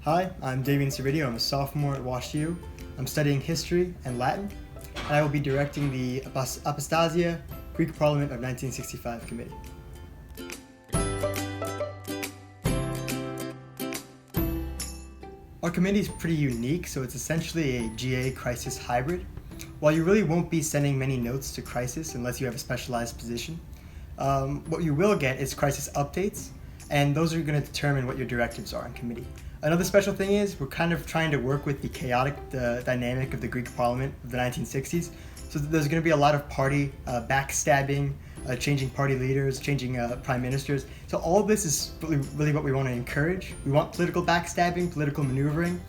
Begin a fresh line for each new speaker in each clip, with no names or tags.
Hi, I'm Damian. I'm a sophomore at WashU. I'm studying history and Latin, and I will be directing the Apostasia Greek Parliament of 1965 committee. Our committee is pretty unique, so it's essentially a GA crisis hybrid. While you really won't be sending many notes to crisis unless you have a specialized position, what you will get is crisis updates, and those are going to determine what your directives are in committee. Another special thing is we're kind of trying to work with the chaotic dynamic of the Greek Parliament of the 1960s. So there's going to be a lot of party backstabbing, changing party leaders, changing prime ministers. So all of this is really what we want to encourage. We want political backstabbing, political maneuvering,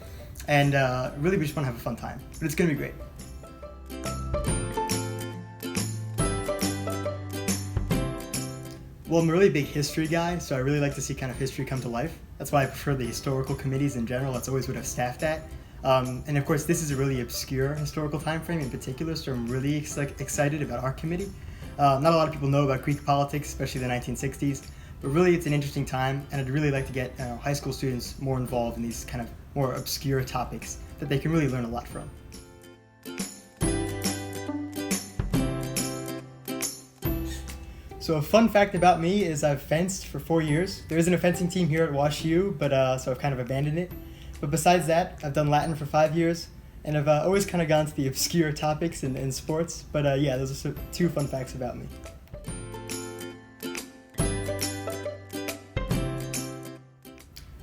and really we just want to have a fun time. But it's going to be great. Well, I'm a really big history guy, so I really like to see kind of history come to life. That's why I prefer the historical committees in general. That's always what I've staffed at. And of course, this is a really obscure historical time frame in particular, so I'm really excited about our committee. Not a lot of people know about Greek politics, especially the 1960s, but really it's an interesting time, and I'd really like to get high school students more involved in these kind of more obscure topics that they can really learn a lot from. So a fun fact about me is I've fenced for 4 years. There isn't a fencing team here at WashU, but so I've kind of abandoned it. But besides that, I've done Latin for 5 years, and I've always kind of gone to the obscure topics in sports. But yeah, those are two fun facts about me.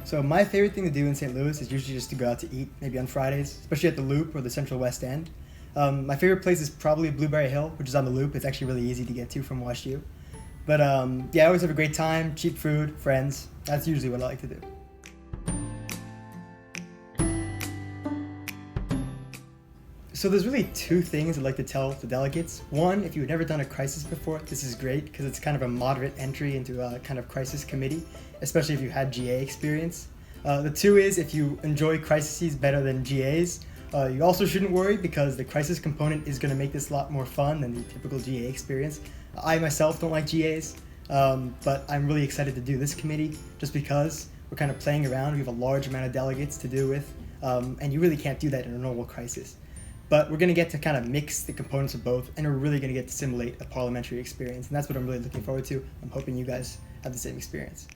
So my favorite thing to do in St. Louis is usually just to go out to eat, maybe on Fridays, especially at the Loop or the Central West End. My favorite place is probably Blueberry Hill, which is on the Loop. It's actually really easy to get to from WashU. But yeah, I always have a great time, cheap food, friends. That's usually what I like to do. So there's really two things I'd like to tell the delegates. One, if you've never done a crisis before, this is great because it's kind of a moderate entry into a kind of crisis committee, especially if you had GA experience. The two is if you enjoy crises better than GAs, you also shouldn't worry because the crisis component is going to make this a lot more fun than the typical GA experience. I myself don't like GAs, but I'm really excited to do this committee just because we're kind of playing around. We have a large amount of delegates to do with, and you really can't do that in a normal crisis. But we're going to get to kind of mix the components of both, and we're really going to get to simulate a parliamentary experience, and that's what I'm really looking forward to. I'm hoping you guys have the same experience.